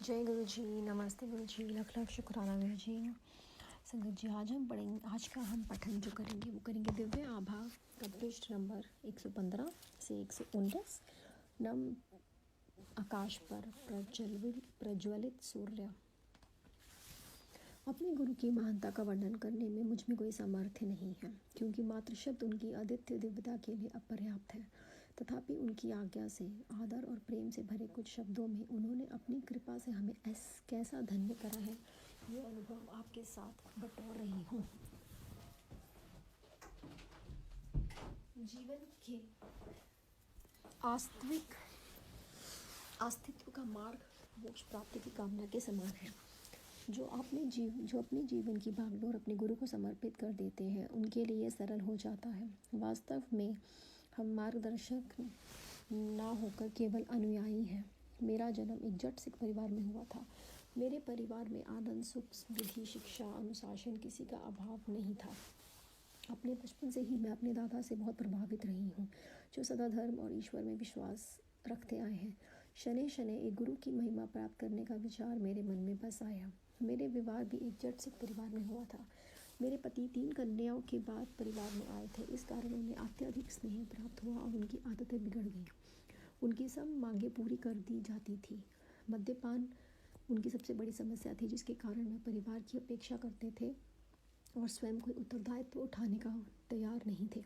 जय गुरु जी, नमस्ते गुरु जी, लख लख शुक्राना गुरु जी। संगत जी, आज का हम पठन जो करेंगे वो करेंगे दिव्य आभा का पृष्ठ नंबर 115 से 119। नम आकाश पर प्रज्वलित सूर्य। अपने गुरु की महानता का वर्णन करने में मुझ में कोई सामर्थ्य नहीं है, क्योंकि मात्र शब्द उनकी आदित्य दिव्यता के लिए अपर्याप्त है। तथापि उनकी आज्ञा से आदर और प्रेम से भरे कुछ शब्दों में उन्होंने अपनी कृपा से हमें कैसा धन्य करा है, ये अनुभव आपके साथ बटोर रही हूँ। जीवन के अस्तित्व का मार्ग मोक्ष प्राप्ति की कामना के समान है। जो अपने जीवन की भागदौड़ अपने गुरु को समर्पित कर देते हैं, उनके लिए सरल हो जाता है। वास्तव में हम मार्गदर्शक ना होकर केवल अनुयायी हैं। मेरा जन्म एक जट सिख परिवार में हुआ था। मेरे परिवार में आनंद, सुख, विधि, शिक्षा, अनुशासन किसी का अभाव नहीं था। अपने बचपन से ही मैं अपने दादा से बहुत प्रभावित रही हूँ, जो सदा धर्म और ईश्वर में विश्वास रखते आए हैं। शनै शनै एक गुरु की महिमा प्राप्त करने का विचार मेरे मन में बस आया। मेरे विवाह भी एक जट सिख परिवार में हुआ था। मेरे पति 3 कन्याओं के बाद परिवार में आए थे। इस कारण उन्हें अत्यधिक स्नेह प्राप्त हुआ और उनकी आदतें बिगड़ गईं। उनकी सब मांगें पूरी कर दी जाती थी। मद्यपान उनकी सबसे बड़ी समस्या थी, जिसके कारण वे परिवार की अपेक्षा करते थे और स्वयं कोई उत्तरदायित्व उठाने का तैयार नहीं थे।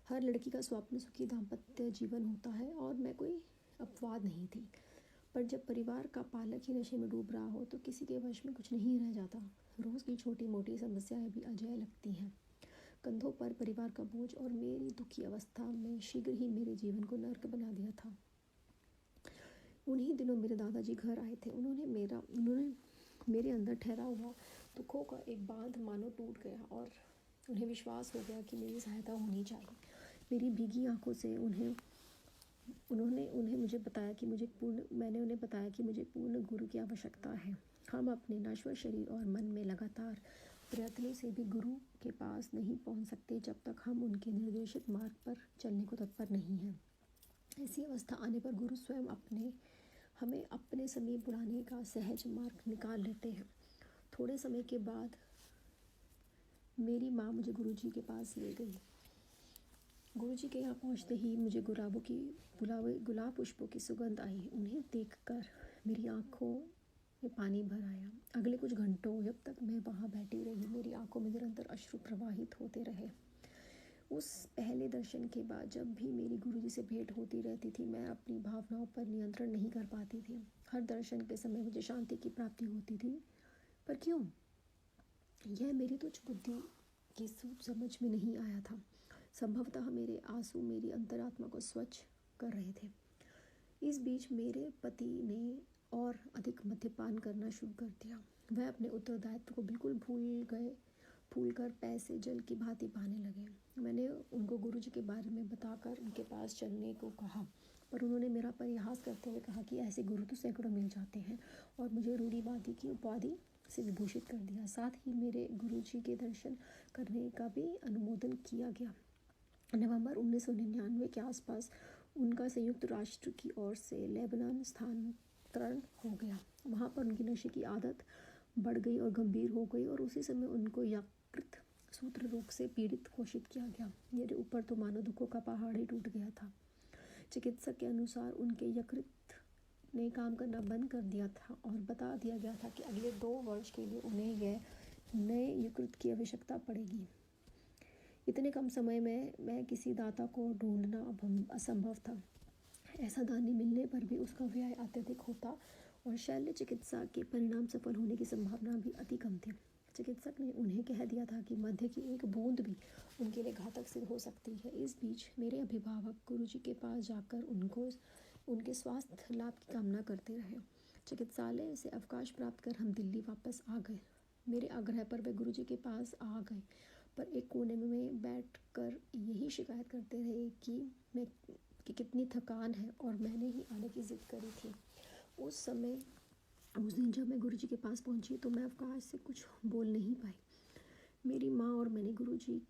हर लड़की का स्वप्न सुखी दाम्पत्य जीवन होता है और मैं कोई अपवाद नहीं थी। पर जब परिवार का पालक ही नशे में डूब रहा हो तो किसी के वश में कुछ नहीं रह जाता। रोज़ की छोटी मोटी समस्याएं भी अजेय लगती हैं। कंधों पर परिवार का बोझ और मेरी दुखी अवस्था में शीघ्र ही मेरे जीवन को नर्क बना दिया था। उन्हीं दिनों मेरे दादाजी घर आए थे। उन्होंने मेरे अंदर ठहरा हुआ दुखों का एक बांध मानो टूट गया और उन्हें विश्वास हो गया कि मेरी सहायता होनी चाहिए। मेरी भीगी आंखों से उन्हें मुझे बताया कि मैंने उन्हें बताया कि मुझे पूर्ण गुरु की आवश्यकता है। हम अपने नश्वर शरीर और मन में लगातार प्रयत्न से भी गुरु के पास नहीं पहुंच सकते जब तक हम उनके निर्देशित मार्ग पर चलने को तत्पर नहीं हैं। ऐसी अवस्था आने पर गुरु स्वयं हमें अपने समीप बुलाने का सहज मार्ग निकाल लेते हैं। थोड़े समय के बाद मेरी माँ मुझे गुरुजी के पास ले गई। गुरुजी के यहाँ पहुँचते ही मुझे गुलाब पुष्पों की सुगंध आई। उन्हें देखकर मेरी आंखों में पानी भर आया। अगले कुछ घंटों जब तक मैं वहाँ बैठी रही, मेरी आंखों में निरंतर अश्रु प्रवाहित होते रहे। उस पहले दर्शन के बाद जब भी मेरी गुरुजी से भेंट होती रहती थी, मैं अपनी भावनाओं पर नियंत्रण नहीं कर पाती थी। हर दर्शन के समय मुझे शांति की प्राप्ति होती थी, पर क्यों? यह मेरी तुच्छ बुद्धि की समझ में नहीं आया था। संभवतः मेरे आंसू मेरी अंतरात्मा को स्वच्छ कर रहे थे। इस बीच मेरे पति ने और अधिक मद्यपान करना शुरू कर दिया। वह अपने उत्तरदायित्व को बिल्कुल भूलकर पैसे जल की भांति बहाने लगे। मैंने उनको गुरुजी के बारे में बताकर उनके पास चलने को कहा, पर उन्होंने मेरा परिहास करते हुए कहा कि ऐसे गुरु तो सैकड़ों मिल जाते हैं और मुझे रूढ़िवादी की उपाधि से विभूषित कर दिया। साथ ही मेरे गुरुजी के दर्शन करने का भी अनुमोदन किया गया। नवंबर 1999 के आसपास उनका संयुक्त राष्ट्र की ओर से लेबनान स्थानांतरण हो गया। वहाँ पर उनकी नशे की आदत बढ़ गई और गंभीर हो गई और उसी समय उनको यकृत सूत्र रोग से पीड़ित घोषित किया गया। मेरे ऊपर तो मानो दुखों का पहाड़ ही टूट गया था। चिकित्सक के अनुसार उनके यकृत ने काम करना बंद कर दिया था और बता दिया गया था कि अगले 2 वर्ष के लिए उन्हें यह नए यकृत की आवश्यकता पड़ेगी। इतने कम समय में मैं किसी दाता को ढूंढना अब असंभव था। ऐसा दानी मिलने पर भी उसका व्यय अत्यधिक होता और शल्य चिकित्सा के परिणाम सफल होने की संभावना भी अति कम थी। चिकित्सक ने उन्हें कह दिया था कि मध्य की एक बूंद भी उनके लिए घातक सिद्ध हो सकती है। इस बीच मेरे अभिभावक गुरुजी के पास जाकर उनके स्वास्थ्य लाभ की कामना करते रहे। चिकित्सालय से अवकाश प्राप्त कर हम दिल्ली वापस आ गए। मेरे आग्रह पर वे गुरुजी के पास आ गए, पर एक कोने में बैठकर यही शिकायत करते रहे कि कितनी थकान है और मैंने ही आने की जिद करी थी। उस दिन जब मैं गुरुजी के पास पहुंची तो मैं अवकाश से कुछ बोल नहीं पाई। मेरी माँ और मैंने गुरुजी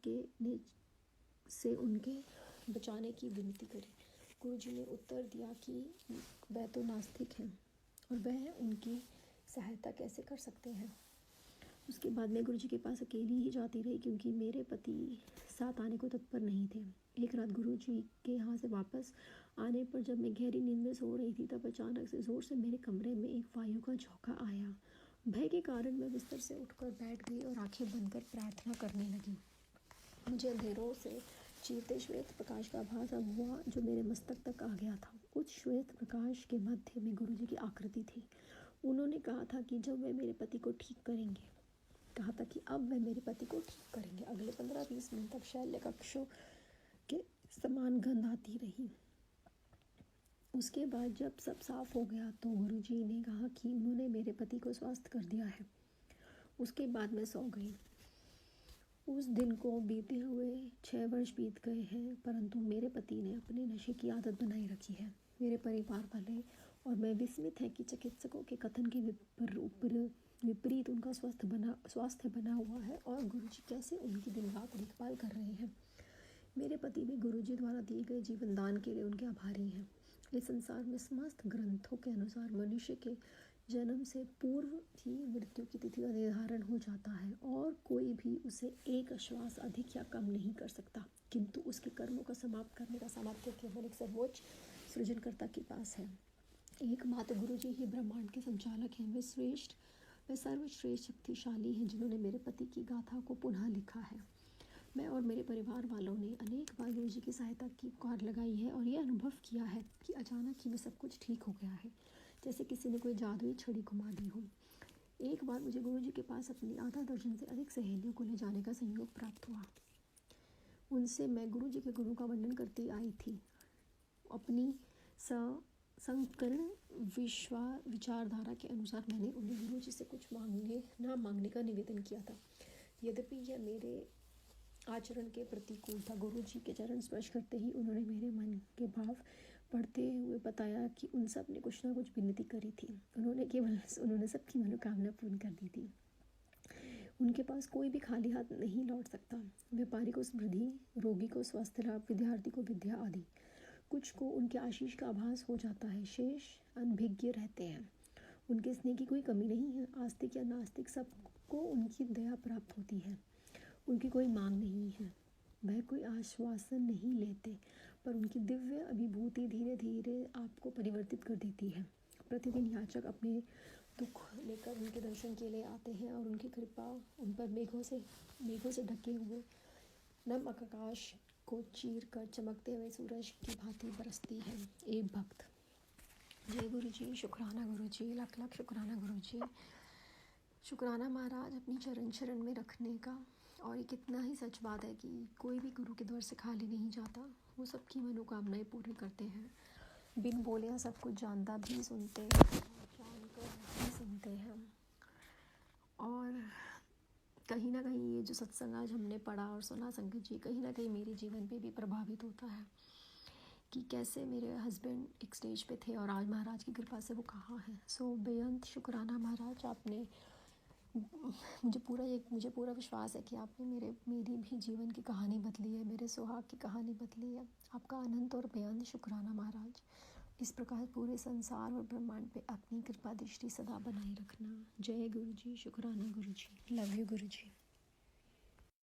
से उनके बचाने की विनती करी। गुरुजी ने उत्तर दिया कि वह तो नास्तिक हैं और वह उनकी सहायता कैसे कर सकते हैं। उसके बाद मैं गुरुजी के पास अकेली ही जाती रही क्योंकि मेरे पति साथ आने को तत्पर नहीं थे। एक रात गुरुजी के यहाँ से वापस आने पर जब मैं गहरी नींद में सो रही थी तब अचानक से ज़ोर से मेरे कमरे में एक वायु का झोंका आया। भय के कारण मैं बिस्तर से उठकर बैठ गई और आंखें बंद कर प्रार्थना करने लगी। मुझे अंधेरों से चीरते श्वेत प्रकाश का आभास अब हुआ जो मेरे मस्तक तक आ गया था। उस श्वेत प्रकाश के मध्य में गुरुजी की आकृति थी। उन्होंने कहा था कि जब वे मेरे पति को ठीक करेंगे, कहा था कि अब वे मेरे पति को ठीक करेंगे। अगले 15-20 मिनट तक शैल्य कक्षों के समान गंध आती रही। उसके बाद जब सब साफ हो गया तो गुरुजी ने कहा कि उन्होंने मेरे पति को स्वस्थ कर दिया है। उसके बाद मैं सो गई। उस दिन को बीते हुए 6 वर्ष बीत गए हैं, परंतु मेरे पति ने अपने नशे की आदत बनाई रखी है। मेरे परिवार वाले और मैं विस्मित हैं कि चिकित्सकों के कथन के विपरीत उनका स्वास्थ्य बना हुआ है और गुरुजी कैसे उनकी दिन रात देखभाल कर रहे हैं। मेरे पति भी गुरुजी द्वारा दिए गए जीवन दान के लिए उनके आभारी हैं। इस संसार में समस्त ग्रंथों के अनुसार मनुष्य के जन्म से पूर्व ही मृत्यु की तिथि का निर्धारण हो जाता है और कोई भी उसे एक श्वास अधिक या कम नहीं कर सकता, किंतु उसके कर्मों का समाप्त करने का सामर्थ्य केवल एक सर्वोच्च सृजनकर्ता के पास है। एकमात्र गुरुजी ही ब्रह्मांड के संचालक हैं। वे सर्वश्रेष्ठ शक्तिशाली हैं जिन्होंने मेरे पति की गाथा को पुनः लिखा है। मैं और मेरे परिवार वालों ने अनेक बार गुरुजी की सहायता की गुहार लगाई है और यह अनुभव किया है कि अचानक ही में सब कुछ ठीक हो गया है, जैसे किसी ने कोई जादुई छड़ी घुमा दी हो। एक बार मुझे गुरुजी के पास अपनी आधा दर्जन से अधिक सहेलियों को ले जाने का संयोग प्राप्त हुआ। उनसे मैं गुरुजी के गुणों का वर्णन करती आई थी। अपनी संकीर्ण विचारधारा के अनुसार मैंने उन्हें गुरुजी से कुछ ना मांगने का निवेदन किया था, यद्यपि यह मेरे आचरण के प्रतिकूल था। गुरुजी के चरण स्पर्श करते ही उन्होंने मेरे मन के भाव पढ़ते हुए बताया कि उन सब ने कुछ ना कुछ विनती करी थी। उन्होंने सबकी मनोकामना पूर्ण कर दी थी। उनके पास कोई भी खाली हाथ नहीं लौट सकता। व्यापारी को समृद्धि, रोगी को स्वास्थ्य लाभ, विद्यार्थी को विद्या आदि। कुछ को उनके आशीष का आभास हो जाता है, शेष अनभिज्ञ रहते हैं। उनके स्नेह की कोई कमी नहीं है। आस्तिक या नास्तिक सबको उनकी दया प्राप्त होती है। उनकी कोई मांग नहीं है, वह कोई आश्वासन नहीं लेते, पर उनकी दिव्य अभिभूति धीरे धीरे आपको परिवर्तित कर देती है। प्रतिदिन याचक अपने दुख लेकर उनके दर्शन के लिए आते हैं और उनकी कृपा उन पर मेघों से ढके हुए नम आकाश को चीर कर चमकते हुए सूरज की भांति बरसती है। एक भक्त। जय गुरुजी, शुक्राना गुरुजी, लाख लाख शुक्राना गुरुजी। शुक्राना महाराज अपनी शरण में रखने का। और ये कितना ही सच बात है कि कोई भी गुरु के द्वार से खाली नहीं जाता। वो सबकी मनोकामनाएं पूरी करते हैं। बिन बोले सब कुछ जानता भी सुनते हैं, जानकर भी सुनते हैं। और कहीं ना कहीं ये जो सत्संग आज हमने पढ़ा और सुना संगत जी, कहीं ना कहीं मेरे जीवन पे भी प्रभावित होता है कि कैसे मेरे हस्बैंड एक स्टेज पे थे और आज महाराज की कृपा से वो कहाँ हैं। सो बेअंत शुक्राना महाराज, आपने मुझे पूरा विश्वास है कि आपने मेरी भी जीवन की कहानी बदली है, मेरे सुहाग की कहानी बदली है। आपका अनंत और बेअंत शुक्राना महाराज। इस प्रकार पूरे संसार और ब्रह्मांड पे अपनी कृपा दृष्टि सदा बनाए रखना। जय गुरुजी, शुक्राना गुरुजी, लव यू गुरुजी।